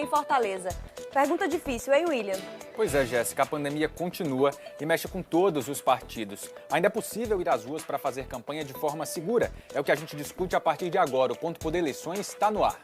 em Fortaleza. Pergunta difícil, hein, William? Pois é, Jéssica, a pandemia continua e mexe com todos os partidos. Ainda é possível ir às ruas para fazer campanha de forma segura? É o que a gente discute a partir de agora. O Ponto Poder Eleições está no ar.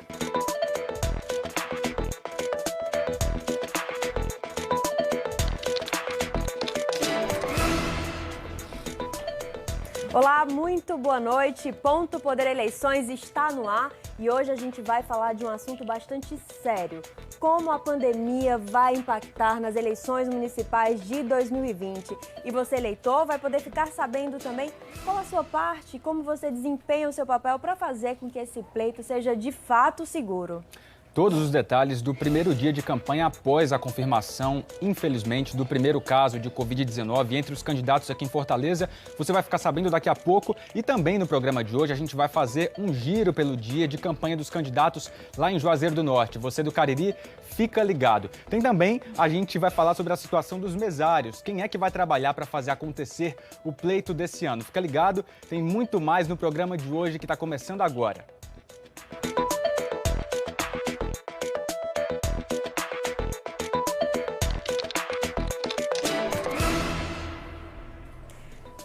Olá, muito boa noite. Ponto Poder Eleições está no ar e hoje a gente vai falar de um assunto bastante sério. Como a pandemia vai impactar nas eleições municipais de 2020. E você, eleitor, vai poder ficar sabendo também qual a sua parte, como você desempenha o seu papel para fazer com que esse pleito seja de fato seguro. Todos os detalhes do primeiro dia de campanha após a confirmação, infelizmente, do primeiro caso de Covid-19 entre os candidatos aqui em Fortaleza, você vai ficar sabendo daqui a pouco. E também no programa de hoje a gente vai fazer um giro pelo dia de campanha dos candidatos lá em Juazeiro do Norte. Você do Cariri, fica ligado. Tem também, a gente vai falar sobre a situação dos mesários. Quem é que vai trabalhar para fazer acontecer o pleito desse ano? Fica ligado, tem muito mais no programa de hoje que está começando agora.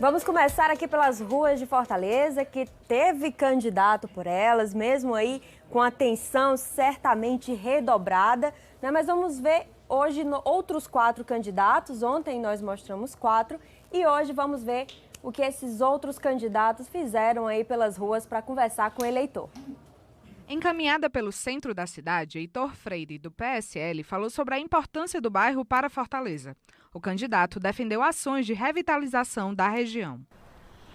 Vamos começar aqui pelas ruas de Fortaleza, que teve candidato por elas, mesmo aí com a tensão certamente redobrada, né? Mas vamos ver hoje outros 4 candidatos. Ontem nós mostramos 4 e hoje vamos ver o que esses outros candidatos fizeram aí pelas ruas para conversar com o eleitor. Encaminhada pelo centro da cidade, Heitor Freire, do PSL, falou sobre a importância do bairro para Fortaleza. O candidato defendeu ações de revitalização da região.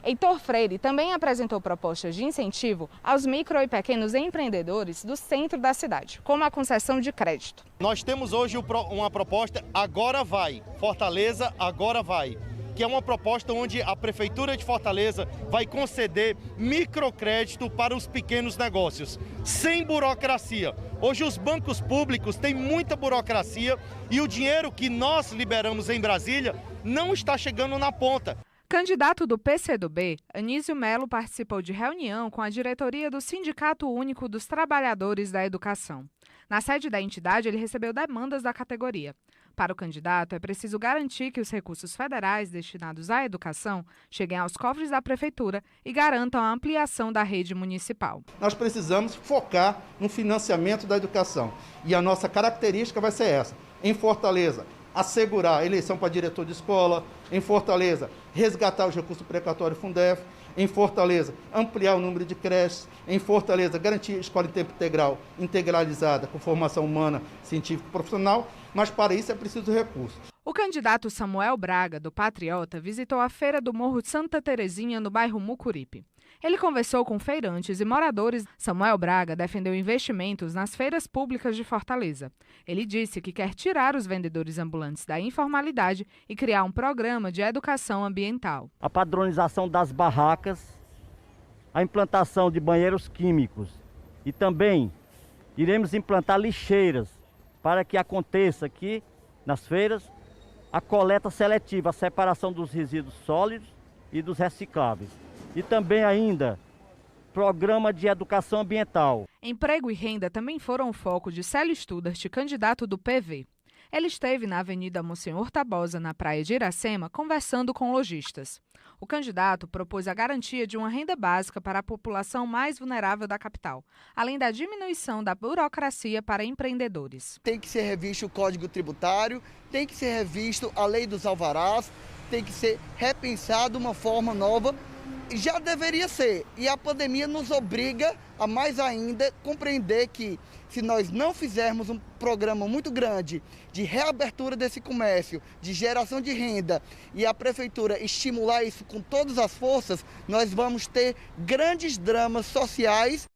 Heitor Freire também apresentou propostas de incentivo aos micro e pequenos empreendedores do centro da cidade, como a concessão de crédito. Nós temos hoje uma proposta Agora Vai, Fortaleza Agora Vai, que é uma proposta onde a Prefeitura de Fortaleza vai conceder microcrédito para os pequenos negócios, sem burocracia. Hoje os bancos públicos têm muita burocracia e o dinheiro que nós liberamos em Brasília não está chegando na ponta. Candidato do PCdoB, Anísio Melo participou de reunião com a diretoria do Sindicato Único dos Trabalhadores da Educação. Na sede da entidade, ele recebeu demandas da categoria. Para o candidato, é preciso garantir que os recursos federais destinados à educação cheguem aos cofres da Prefeitura e garantam a ampliação da rede municipal. Nós precisamos focar no financiamento da educação. E a nossa característica vai ser essa. Em Fortaleza, assegurar a eleição para diretor de escola. Em Fortaleza, resgatar os recursos precatórios Fundef. Em Fortaleza, ampliar o número de creches. Em Fortaleza, garantir a escola em tempo integral, integralizada, com formação humana, científica e profissional. Mas para isso é preciso recursos. O candidato Samuel Braga, do Patriota, visitou a Feira do Morro Santa Terezinha, no bairro Mucuripe. Ele conversou com feirantes e moradores. Samuel Braga defendeu investimentos nas feiras públicas de Fortaleza. Ele disse que quer tirar os vendedores ambulantes da informalidade e criar um programa de educação ambiental. A padronização das barracas, a implantação de banheiros químicos e também iremos implantar lixeiras para que aconteça aqui nas feiras a coleta seletiva, a separação dos resíduos sólidos e dos recicláveis. E também ainda programa de educação ambiental. Emprego e renda também foram o foco de Célio Studart, candidato do PV. Ele esteve na Avenida Monsenhor Tabosa, na praia de Iracema, conversando com lojistas. O candidato propôs a garantia de uma renda básica para a população mais vulnerável da capital, além da diminuição da burocracia para empreendedores. Tem que ser revisto o Código Tributário, tem que ser revisto a Lei dos Alvarás, tem que ser repensado uma forma nova. Já deveria ser, e a pandemia nos obriga a mais ainda compreender que se nós não fizermos um programa muito grande de reabertura desse comércio, de geração de renda e a prefeitura estimular isso com todas as forças, nós vamos ter grandes dramas sociais.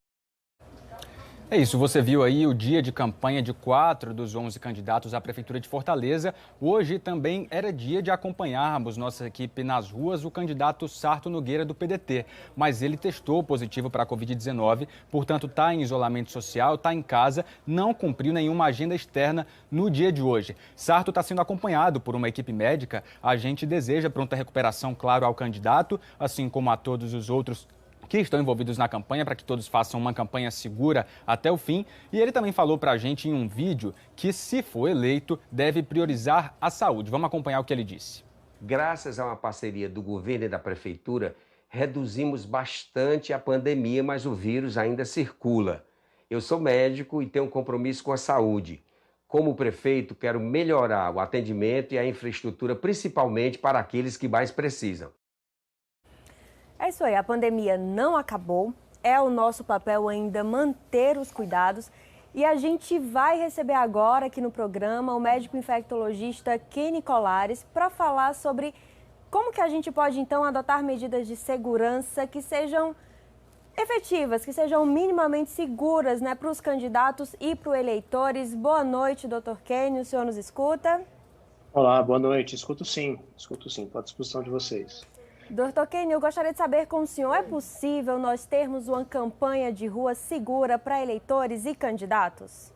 É isso, você viu aí o dia de campanha de 4 dos 11 candidatos à Prefeitura de Fortaleza. Hoje também era dia de acompanharmos nossa equipe nas ruas o candidato Sarto Nogueira do PDT. Mas ele testou positivo para a Covid-19, portanto está em isolamento social, está em casa, não cumpriu nenhuma agenda externa no dia de hoje. Sarto está sendo acompanhado por uma equipe médica. A gente deseja pronta recuperação, claro, ao candidato, assim como a todos os outros que estão envolvidos na campanha para que todos façam uma campanha segura até o fim. E ele também falou para a gente em um vídeo que, se for eleito, deve priorizar a saúde. Vamos acompanhar o que ele disse. Graças a uma parceria do governo e da prefeitura, reduzimos bastante a pandemia, mas o vírus ainda circula. Eu sou médico e tenho um compromisso com a saúde. Como prefeito, quero melhorar o atendimento e a infraestrutura, principalmente para aqueles que mais precisam. É isso aí, a pandemia não acabou, é o nosso papel ainda manter os cuidados e a gente vai receber agora aqui no programa o médico infectologista Kenny Colares para falar sobre como que a gente pode então adotar medidas de segurança que sejam efetivas, que sejam minimamente seguras, né, para os candidatos e para os eleitores. Boa noite, doutor Kenny, o senhor nos escuta? Olá, boa noite, estou à disposição de vocês. Doutor Kenny, eu gostaria de saber com o senhor, é possível nós termos uma campanha de rua segura para eleitores e candidatos?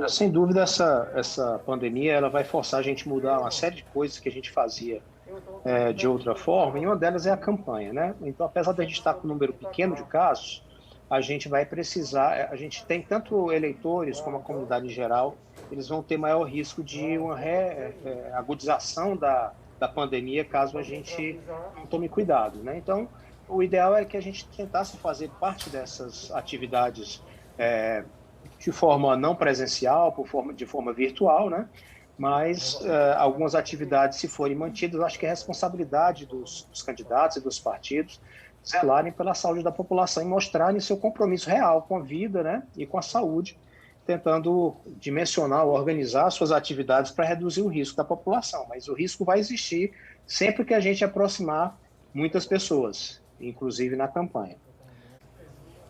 Sem dúvida, essa pandemia ela vai forçar a gente a mudar uma série de coisas que a gente fazia de outra forma, e uma delas é a campanha, né? Então, apesar de a gente estar com um número pequeno de casos, a gente vai precisar, a gente tem tanto eleitores como a comunidade em geral, eles vão ter maior risco de uma agudização da pandemia caso a gente não tome cuidado, né? Então, o ideal é que a gente tentasse fazer parte dessas atividades de forma não presencial, de forma virtual, né? Mas algumas atividades, se forem mantidas, eu acho que é responsabilidade dos candidatos e dos partidos zelarem pela saúde da população e mostrarem seu compromisso real com a vida, né? E com a saúde, tentando dimensionar ou organizar suas atividades para reduzir o risco da população. Mas o risco vai existir sempre que a gente aproximar muitas pessoas, inclusive na campanha.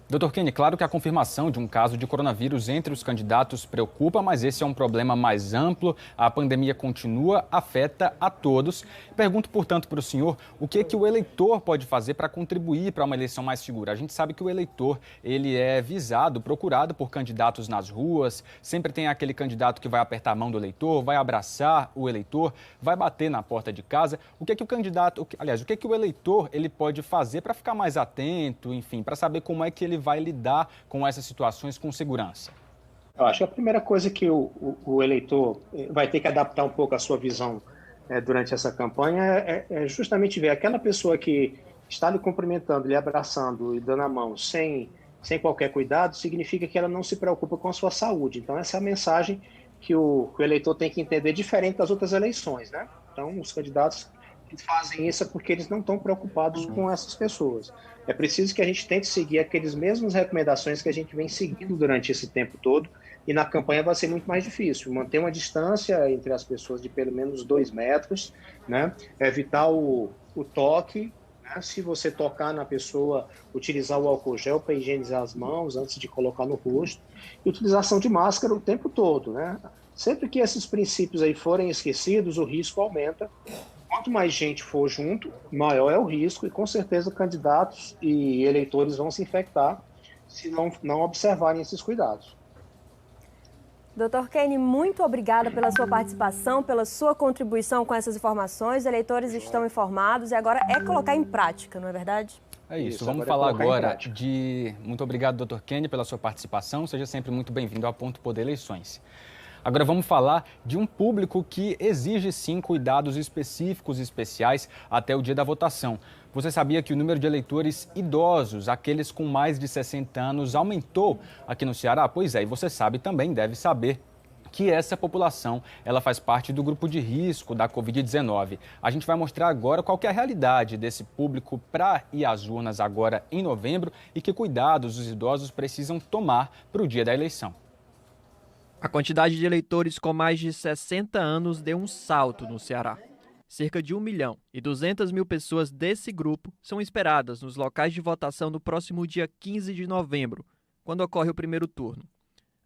Doutor Kenny, claro que a confirmação de um caso de coronavírus entre os candidatos preocupa, mas esse é um problema mais amplo. A pandemia continua, afeta a todos. Pergunto, portanto, para o senhor, o que o eleitor pode fazer para contribuir para uma eleição mais segura? A gente sabe que o eleitor, ele é visado, procurado por candidatos nas ruas, sempre tem aquele candidato que vai apertar a mão do eleitor, vai abraçar o eleitor, vai bater na porta de casa. O que o eleitor ele pode fazer para ficar mais atento, enfim, para saber como é que ele vai lidar com essas situações com segurança? Eu acho que a primeira coisa que o eleitor vai ter que adaptar um pouco a sua visão durante essa campanha é justamente ver aquela pessoa que está lhe cumprimentando, lhe abraçando e dando a mão sem qualquer cuidado, significa que ela não se preocupa com a sua saúde. Então essa é a mensagem que o eleitor tem que entender, diferente das outras eleições, né? Então os candidatos que fazem isso é porque eles não estão preocupados com essas pessoas. É preciso que a gente tente seguir aquelas mesmas recomendações que a gente vem seguindo durante esse tempo todo, e na campanha vai ser muito mais difícil. Manter uma distância entre as pessoas de pelo menos 2 metros, né? Evitar o toque, né? Se você tocar na pessoa, utilizar o álcool gel para higienizar as mãos antes de colocar no rosto, e utilização de máscara o tempo todo, né? Sempre que esses princípios aí forem esquecidos, o risco aumenta. Quanto mais gente for junto, maior é o risco, e com certeza candidatos e eleitores vão se infectar se não observarem esses cuidados. Doutor Kenny, muito obrigada pela sua participação, pela sua contribuição com essas informações. Os eleitores estão informados e agora é colocar em prática, não é verdade? É isso, vamos falar agora de... Muito obrigado, doutor Kenny, pela sua participação. Seja sempre muito bem-vindo ao Ponto Poder Eleições. Agora vamos falar de um público que exige sim cuidados específicos e especiais até o dia da votação. Você sabia que o número de eleitores idosos, aqueles com mais de 60 anos, aumentou aqui no Ceará? Pois é, e você sabe também, deve saber, que essa população ela faz parte do grupo de risco da Covid-19. A gente vai mostrar agora qual que é a realidade desse público para ir às urnas agora em novembro e que cuidados os idosos precisam tomar para o dia da eleição. A quantidade de eleitores com mais de 60 anos deu um salto no Ceará. Cerca de 1.200.000 pessoas desse grupo são esperadas nos locais de votação no próximo dia 15 de novembro, quando ocorre o primeiro turno.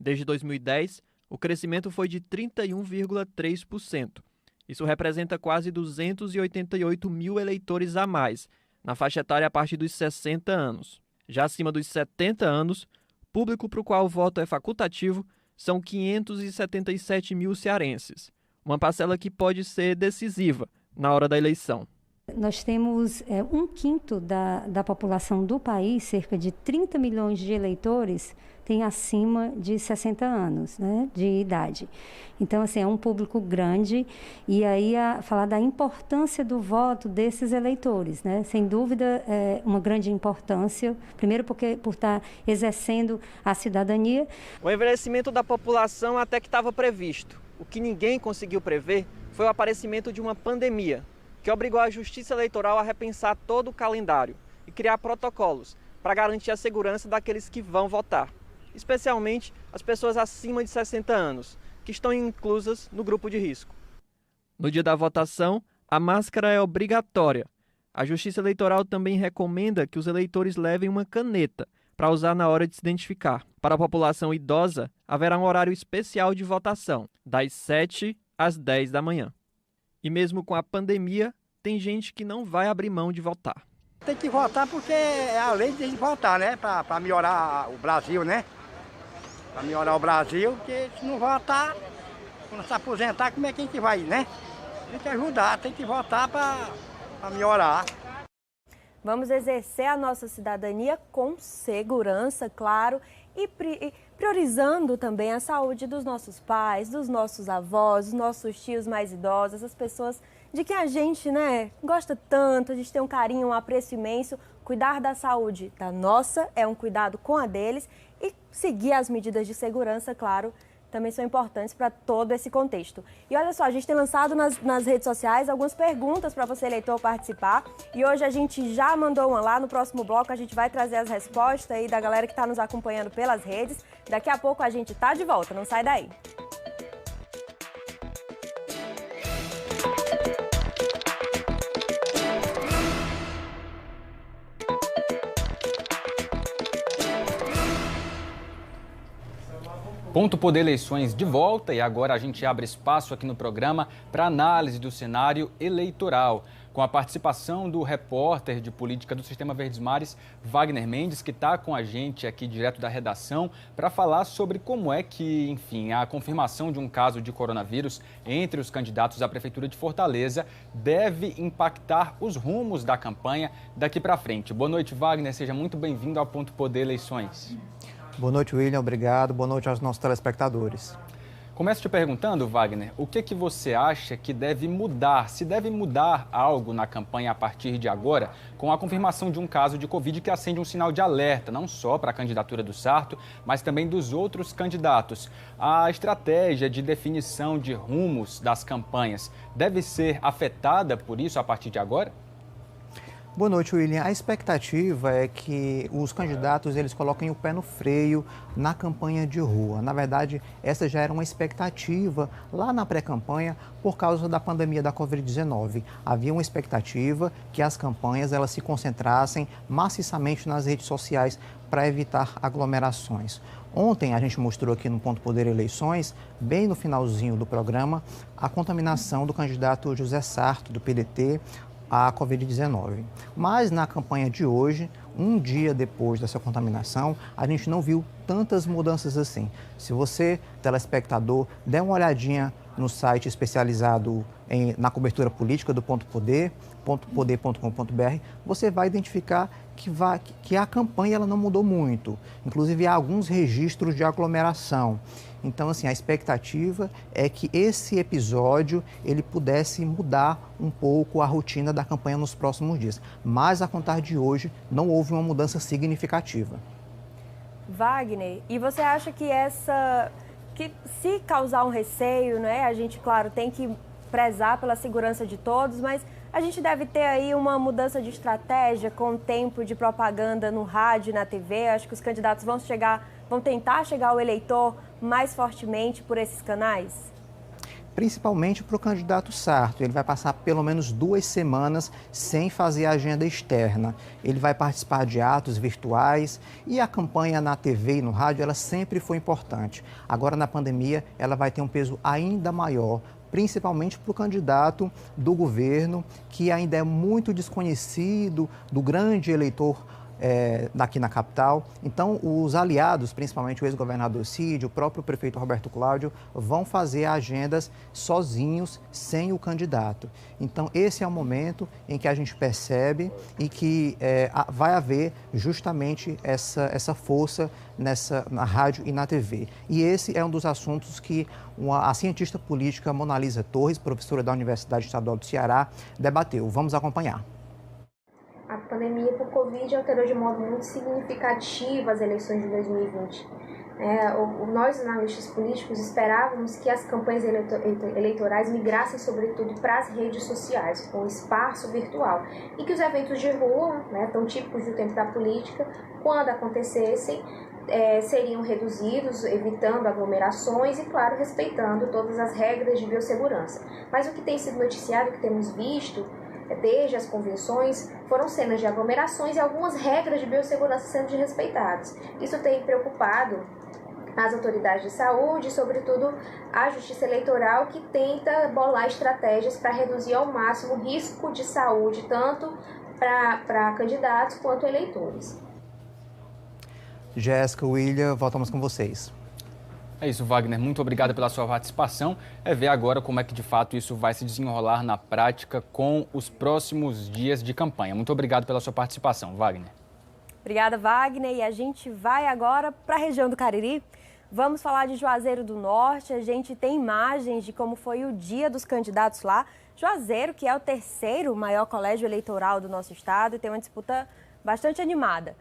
Desde 2010, o crescimento foi de 31,3%. Isso representa quase 288 mil eleitores a mais, na faixa etária a partir dos 60 anos. Já acima dos 70 anos, público para o qual o voto é facultativo, são 577 mil cearenses, uma parcela que pode ser decisiva na hora da eleição. Nós temos 1/5 da população do país, cerca de 30 milhões de eleitores, tem acima de 60 anos, né, de idade. Então, assim, é um público grande e aí falar da importância do voto desses eleitores, né? Sem dúvida, é uma grande importância, primeiro porque por estar exercendo a cidadania. O envelhecimento da população até que estava previsto. O que ninguém conseguiu prever foi o aparecimento de uma pandemia, que obrigou a Justiça Eleitoral a repensar todo o calendário e criar protocolos para garantir a segurança daqueles que vão votar, especialmente as pessoas acima de 60 anos, que estão inclusas no grupo de risco. No dia da votação, a máscara é obrigatória. A Justiça Eleitoral também recomenda que os eleitores levem uma caneta para usar na hora de se identificar. Para a população idosa, haverá um horário especial de votação, das 7 às 10 da manhã. E mesmo com a pandemia, tem gente que não vai abrir mão de votar. Tem que votar porque é a lei de a gente votar, né? Para melhorar o Brasil, né? Para melhorar o Brasil, porque se não votar, quando se aposentar, como é que a gente vai, né? Tem que ajudar, tem que votar para melhorar. Vamos exercer a nossa cidadania com segurança, claro, e priorizando também a saúde dos nossos pais, dos nossos avós, dos nossos tios mais idosos, as pessoas de que a gente, né, gosta tanto, a gente tem um carinho, um apreço imenso. Cuidar da saúde da nossa é um cuidado com a deles e seguir as medidas de segurança, claro, também são importantes para todo esse contexto. E olha só, a gente tem lançado nas redes sociais algumas perguntas para você, eleitor, participar. E hoje a gente já mandou uma lá. No próximo bloco a gente vai trazer as respostas aí da galera que está nos acompanhando pelas redes. Daqui a pouco a gente está de volta, não sai daí. Ponto Poder Eleições de volta e agora a gente abre espaço aqui no programa para análise do cenário eleitoral, com a participação do repórter de política do Sistema Verdes Mares, Wagner Mendes, que está com a gente aqui direto da redação para falar sobre como é que, enfim, a confirmação de um caso de coronavírus entre os candidatos à Prefeitura de Fortaleza deve impactar os rumos da campanha daqui para frente. Boa noite, Wagner, seja muito bem-vindo ao Ponto Poder Eleições. Boa noite, William. Obrigado. Boa noite aos nossos telespectadores. Começo te perguntando, Wagner, o que você acha que deve mudar? Se deve mudar algo na campanha a partir de agora, com a confirmação de um caso de Covid que acende um sinal de alerta, não só para a candidatura do Sarto, mas também dos outros candidatos. A estratégia de definição de rumos das campanhas deve ser afetada por isso a partir de agora? Boa noite, William. A expectativa é que os candidatos eles coloquem o pé no freio na campanha de rua. Na verdade, essa já era uma expectativa lá na pré-campanha por causa da pandemia da Covid-19. Havia uma expectativa que as campanhas elas se concentrassem maciçamente nas redes sociais para evitar aglomerações. Ontem a gente mostrou aqui no Ponto Poder Eleições, bem no finalzinho do programa, a contaminação do candidato José Sarto, do PDT, a Covid-19. Mas na campanha de hoje, um dia depois dessa contaminação, a gente não viu tantas mudanças assim. Se você, telespectador, der uma olhadinha no site especializado na cobertura política do Ponto Poder, pontopoder.com.br, você vai identificar que a campanha ela não mudou muito. Inclusive, há alguns registros de aglomeração. Então, assim, a expectativa é que esse episódio ele pudesse mudar um pouco a rotina da campanha nos próximos dias. Mas, a contar de hoje, não houve uma mudança significativa. Wagner, e você acha que que se causar um receio, né, a gente, claro, tem que prezar pela segurança de todos, mas a gente deve ter aí uma mudança de estratégia com o tempo de propaganda no rádio e na TV? Acho que os candidatos vão tentar chegar ao eleitor mais fortemente por esses canais? Principalmente para o candidato Sarto. Ele vai passar pelo menos 2 semanas sem fazer agenda externa. Ele vai participar de atos virtuais e a campanha na TV e no rádio ela sempre foi importante. Agora, na pandemia, ela vai ter um peso ainda maior, principalmente para o candidato do governo, que ainda é muito desconhecido do grande eleitor aqui na capital. Então, os aliados, principalmente o ex-governador Cid, o próprio prefeito Roberto Cláudio, vão fazer agendas sozinhos, sem o candidato. Então, esse é o momento em que a gente percebe e que vai haver justamente essa força na rádio e na TV. E esse é um dos assuntos que a cientista política Monalisa Torres, professora da Universidade Estadual do Ceará, debateu. Vamos acompanhar. A pandemia por Covid alterou de modo muito significativo as eleições de 2020. Nós, analistas políticos, esperávamos que as campanhas eleitorais migrassem, sobretudo, para as redes sociais, com o espaço virtual, e que os eventos de rua, tão típicos do tempo da política, quando acontecessem, seriam reduzidos, evitando aglomerações e, claro, respeitando todas as regras de biossegurança. Mas o que tem sido noticiado, o que temos visto, desde as convenções, foram cenas de aglomerações e algumas regras de biossegurança sendo desrespeitadas. Isso tem preocupado as autoridades de saúde e, sobretudo, a Justiça Eleitoral, que tenta bolar estratégias para reduzir ao máximo o risco de saúde, tanto para candidatos quanto eleitores. Jéssica, William, voltamos com vocês. É isso, Wagner. Muito obrigado pela sua participação. Ver agora como é que, de fato, isso vai se desenrolar na prática com os próximos dias de campanha. Muito obrigado pela sua participação, Wagner. Obrigada, Wagner. E a gente vai agora para a região do Cariri. Vamos falar de Juazeiro do Norte. A gente tem imagens de como foi o dia dos candidatos lá. Juazeiro, que é o terceiro maior colégio eleitoral do nosso estado, e tem uma disputa bastante animada.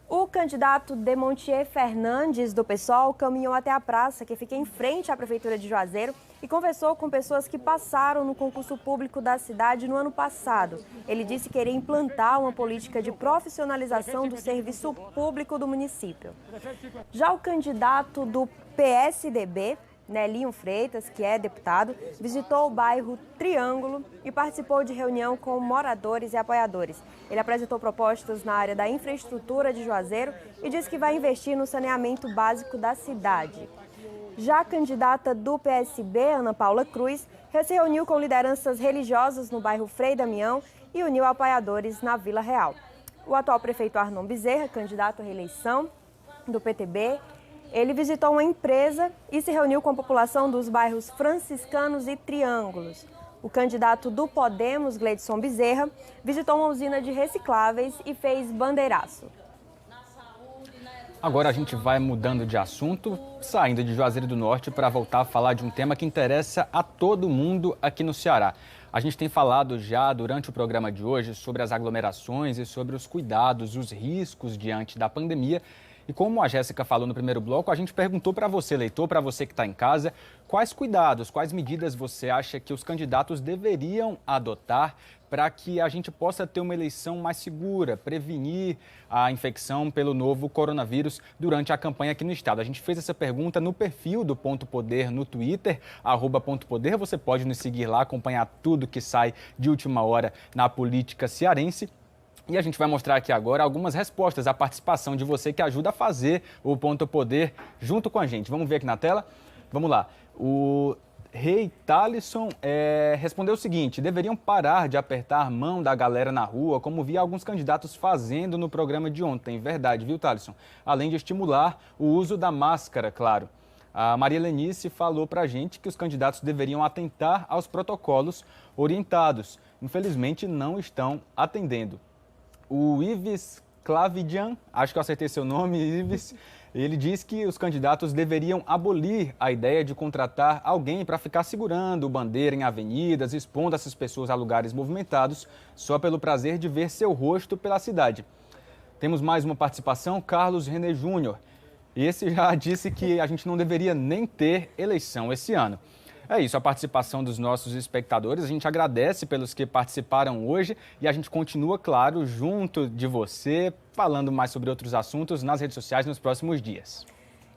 O candidato Demontier Fernandes, do PSOL, caminhou até a praça, que fica em frente à Prefeitura de Juazeiro, e conversou com pessoas que passaram no concurso público da cidade no ano passado. Ele disse que queria implantar uma política de profissionalização do serviço público do município. Já o candidato do PSDB, Nelinho Freitas, que é deputado, visitou o bairro Triângulo e participou de reunião com moradores e apoiadores. Ele apresentou propostas na área da infraestrutura de Juazeiro e disse que vai investir no saneamento básico da cidade. Já a candidata do PSB, Ana Paula Cruz, se reuniu com lideranças religiosas no bairro Frei Damião e uniu apoiadores na Vila Real. O atual prefeito Arnon Bezerra, candidato à reeleição do PTB, ele visitou uma empresa e se reuniu com a população dos bairros Franciscanos e Triângulos. O candidato do Podemos, Gleidson Bezerra, visitou uma usina de recicláveis e fez bandeiraço. Agora a gente vai mudando de assunto, saindo de Juazeiro do Norte para voltar a falar de um tema que interessa a todo mundo aqui no Ceará. A gente tem falado já durante o programa de hoje sobre as aglomerações e sobre os cuidados, os riscos diante da pandemia. E como a Jéssica falou no primeiro bloco, a gente perguntou para você, eleitor, para você que está em casa, quais cuidados, quais medidas você acha que os candidatos deveriam adotar para que a gente possa ter uma eleição mais segura, prevenir a infecção pelo novo coronavírus durante a campanha aqui no estado. A gente fez essa pergunta no perfil do Ponto Poder no Twitter, @PontoPoder. Você pode nos seguir lá, acompanhar tudo que sai de última hora na política cearense. E a gente vai mostrar aqui agora algumas respostas à participação de você que ajuda a fazer o Ponto Poder junto com a gente. Vamos ver aqui na tela? Vamos lá. O Rei Thalisson respondeu o seguinte: deveriam parar de apertar a mão da galera na rua, como vi alguns candidatos fazendo no programa de ontem. Verdade, viu, Thalisson? Além de estimular o uso da máscara, claro. A Maria Lenice falou pra gente que os candidatos deveriam atentar aos protocolos orientados. Infelizmente, não estão atendendo. O Ives Clavidian, acho que eu acertei seu nome, Ives, ele diz que os candidatos deveriam abolir a ideia de contratar alguém para ficar segurando bandeira em avenidas, expondo essas pessoas a lugares movimentados, só pelo prazer de ver seu rosto pela cidade. Temos mais uma participação, Carlos René Júnior. Esse já disse que a gente não deveria nem ter eleição esse ano. É isso, a participação dos nossos espectadores. A gente agradece pelos que participaram hoje e a gente continua, claro, junto de você, falando mais sobre outros assuntos nas redes sociais nos próximos dias.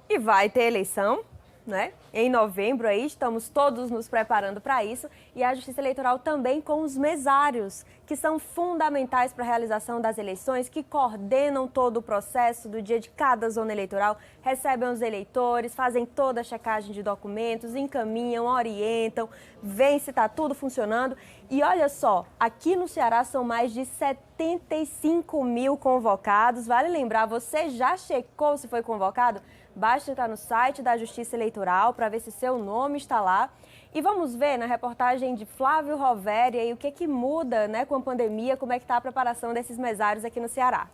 E vai ter eleição, né? Em novembro aí, estamos todos nos preparando para isso, e a Justiça Eleitoral também com os mesários, que são fundamentais para a realização das eleições, que coordenam todo o processo do dia de cada zona eleitoral, recebem os eleitores, fazem toda a checagem de documentos, encaminham, orientam, veem se está tudo funcionando. E olha só, aqui no Ceará são mais de 75 mil convocados. Vale lembrar, você já checou se foi convocado? Basta entrar no site da Justiça Eleitoral para ver se seu nome está lá. E vamos ver na reportagem de Flávio Roveri aí o que muda, né, com a pandemia, como é que está a preparação desses mesários aqui no Ceará.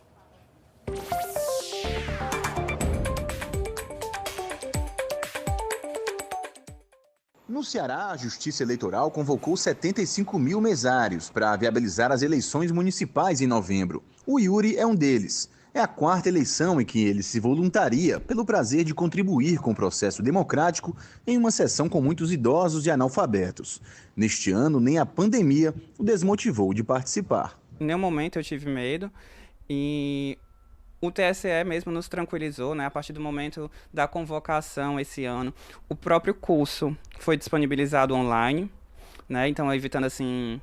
No Ceará, a Justiça Eleitoral convocou 75 mil mesários para viabilizar as eleições municipais em novembro. O Yuri é um deles. É a quarta eleição em que ele se voluntaria pelo prazer de contribuir com o processo democrático em uma sessão com muitos idosos e analfabetos. Neste ano, nem a pandemia o desmotivou de participar. Em nenhum momento eu tive medo e o TSE mesmo nos tranquilizou, né, a partir do momento da convocação esse ano. O próprio curso foi disponibilizado online, né, então evitando assim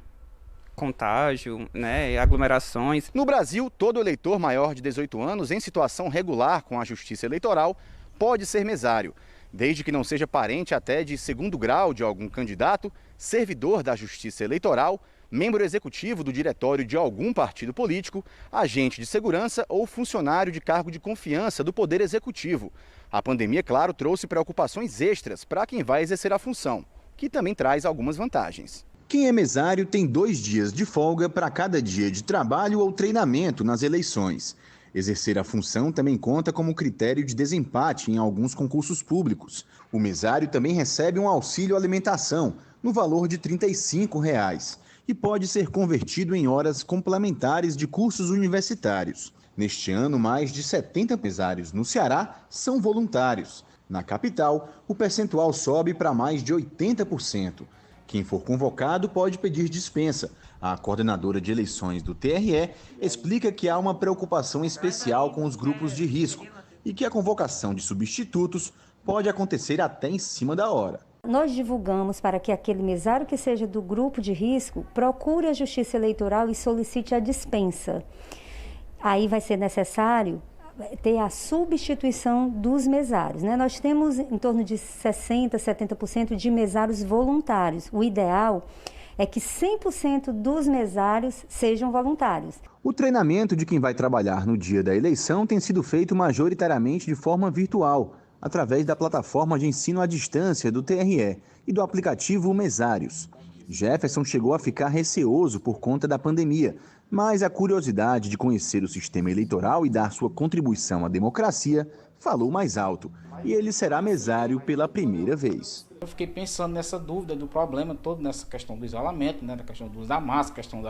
contágio, né, aglomerações. No Brasil, todo eleitor maior de 18 anos em situação regular com a Justiça Eleitoral pode ser mesário, desde que não seja parente até de segundo grau de algum candidato, servidor da Justiça Eleitoral, membro executivo do diretório de algum partido político, agente de segurança ou funcionário de cargo de confiança do Poder Executivo. A pandemia, claro, trouxe preocupações extras para quem vai exercer a função, que também traz algumas vantagens. Quem é mesário tem 2 dias de folga para cada dia de trabalho ou treinamento nas eleições. Exercer a função também conta como critério de desempate em alguns concursos públicos. O mesário também recebe um auxílio alimentação, no valor de R$ 35, e pode ser convertido em horas complementares de cursos universitários. Neste ano, mais de 70 mesários no Ceará são voluntários. Na capital, o percentual sobe para mais de 80%. Quem for convocado pode pedir dispensa. A coordenadora de eleições do TRE explica que há uma preocupação especial com os grupos de risco e que a convocação de substitutos pode acontecer até em cima da hora. Nós divulgamos para que aquele mesário que seja do grupo de risco procure a Justiça Eleitoral e solicite a dispensa. Aí vai ser necessário ter a substituição dos mesários, né? Nós temos em torno de 60%, 70% de mesários voluntários. O ideal é que 100% dos mesários sejam voluntários. O treinamento de quem vai trabalhar no dia da eleição tem sido feito majoritariamente de forma virtual, através da plataforma de ensino à distância do TRE e do aplicativo Mesários. Jefferson chegou a ficar receoso por conta da pandemia, mas a curiosidade de conhecer o sistema eleitoral e dar sua contribuição à democracia falou mais alto, e ele será mesário pela primeira vez. Eu fiquei pensando nessa dúvida do problema todo, nessa questão do isolamento, né, da questão do uso da máscara, questão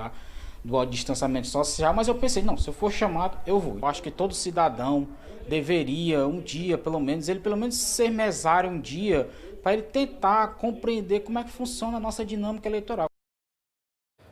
do distanciamento social, mas eu pensei, não, se eu for chamado, eu vou. Eu acho que todo cidadão deveria, um dia, pelo menos ser mesário um dia, para ele tentar compreender como é que funciona a nossa dinâmica eleitoral.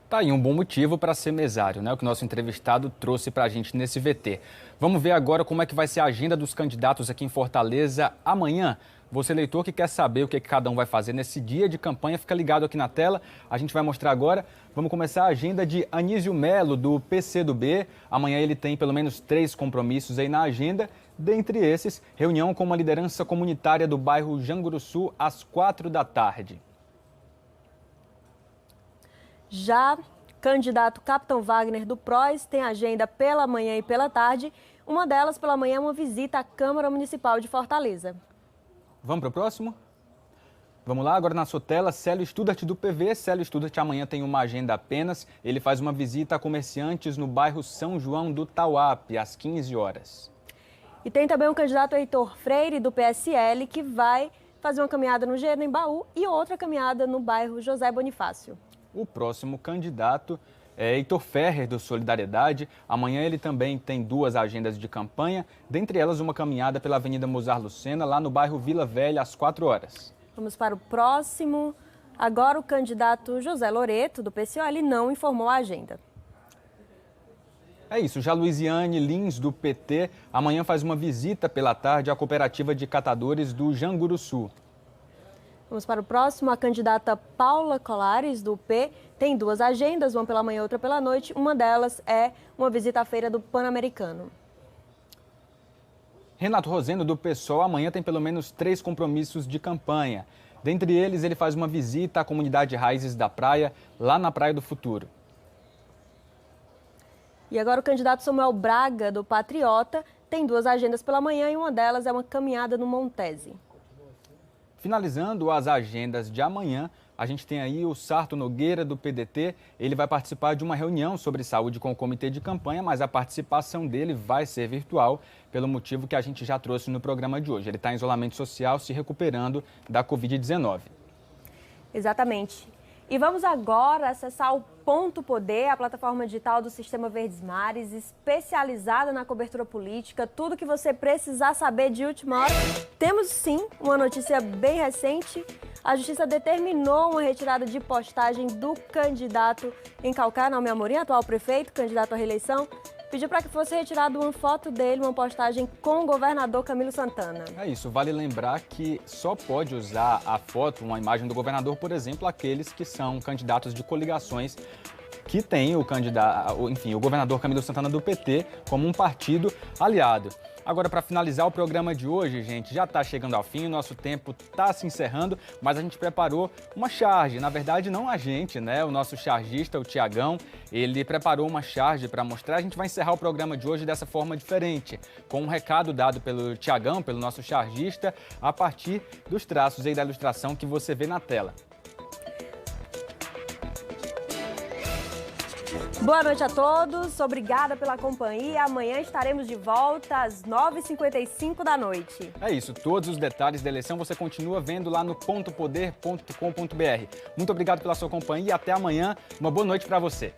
Tá aí um bom motivo para ser mesário, né? O que o nosso entrevistado trouxe para a gente nesse VT. Vamos ver agora como é que vai ser a agenda dos candidatos aqui em Fortaleza amanhã. Você, eleitor, que quer saber o que cada um vai fazer nesse dia de campanha, fica ligado aqui na tela. A gente vai mostrar agora. Vamos começar a agenda de Anísio Melo, do PCdoB. Amanhã ele tem pelo menos 3 compromissos aí na agenda. Dentre esses, reunião com uma liderança comunitária do bairro Janguruçu às 4 da tarde. Já candidato Capitão Wagner do PROS tem agenda pela manhã e pela tarde. Uma delas pela manhã é uma visita à Câmara Municipal de Fortaleza. Vamos para o próximo? Vamos lá, agora na sua tela, Célio Studart do PV. Célio Studart amanhã tem uma agenda apenas. Ele faz uma visita a comerciantes no bairro São João do Tauape, às 15 horas. E tem também o candidato Heitor Freire do PSL, que vai fazer uma caminhada no Jerenembaú e outra caminhada no bairro José Bonifácio. O próximo candidato é Heitor Ferrer, do Solidariedade. Amanhã ele também tem 2 agendas de campanha, dentre elas uma caminhada pela Avenida Mozar Lucena, lá no bairro Vila Velha, às 4 horas. Vamos para o próximo. Agora o candidato José Loreto, do PCO, não informou a agenda. É isso, já Luiziane Lins, do PT, amanhã faz uma visita pela tarde à cooperativa de catadores do Janguruçu. Vamos para o próximo. A candidata Paula Colares, do P, tem 2 agendas, uma pela manhã e outra pela noite. Uma delas é uma visita à feira do Pan-Americano. Renato Rosendo, do PSOL, amanhã tem pelo menos 3 compromissos de campanha. Dentre eles, ele faz uma visita à comunidade Raízes da Praia, lá na Praia do Futuro. E agora o candidato Samuel Braga, do Patriota, tem 2 agendas pela manhã e uma delas é uma caminhada no Montese. Finalizando as agendas de amanhã, a gente tem aí o Sarto Nogueira, do PDT. Ele vai participar de uma reunião sobre saúde com o comitê de campanha, mas a participação dele vai ser virtual, pelo motivo que a gente já trouxe no programa de hoje. Ele está em isolamento social, se recuperando da Covid-19. Exatamente. E vamos agora acessar o Ponto Poder, a plataforma digital do Sistema Verdes Mares, especializada na cobertura política, tudo que você precisar saber de última hora. Temos sim uma notícia bem recente. A Justiça determinou uma retirada de postagem do candidato em Calcaia, Naume Amorim, atual prefeito, candidato à reeleição. Pediu para que fosse retirada uma foto dele, uma postagem com o governador Camilo Santana. É isso, vale lembrar que só pode usar a foto, uma imagem do governador, por exemplo, aqueles que são candidatos de coligações que tem o governador Camilo Santana do PT como um partido aliado. Agora, para finalizar o programa de hoje, gente, já está chegando ao fim, o nosso tempo está se encerrando, mas a gente preparou uma charge. Na verdade, não a gente, né? O nosso chargista, o Tiagão, ele preparou uma charge para mostrar. A gente vai encerrar o programa de hoje dessa forma diferente, com um recado dado pelo Tiagão, pelo nosso chargista, a partir dos traços aí da ilustração que você vê na tela. Boa noite a todos, obrigada pela companhia. Amanhã estaremos de volta às 9h55 da noite. É isso, todos os detalhes da eleição você continua vendo lá no pontopoder.com.br. Muito obrigado pela sua companhia e até amanhã. Uma boa noite para você.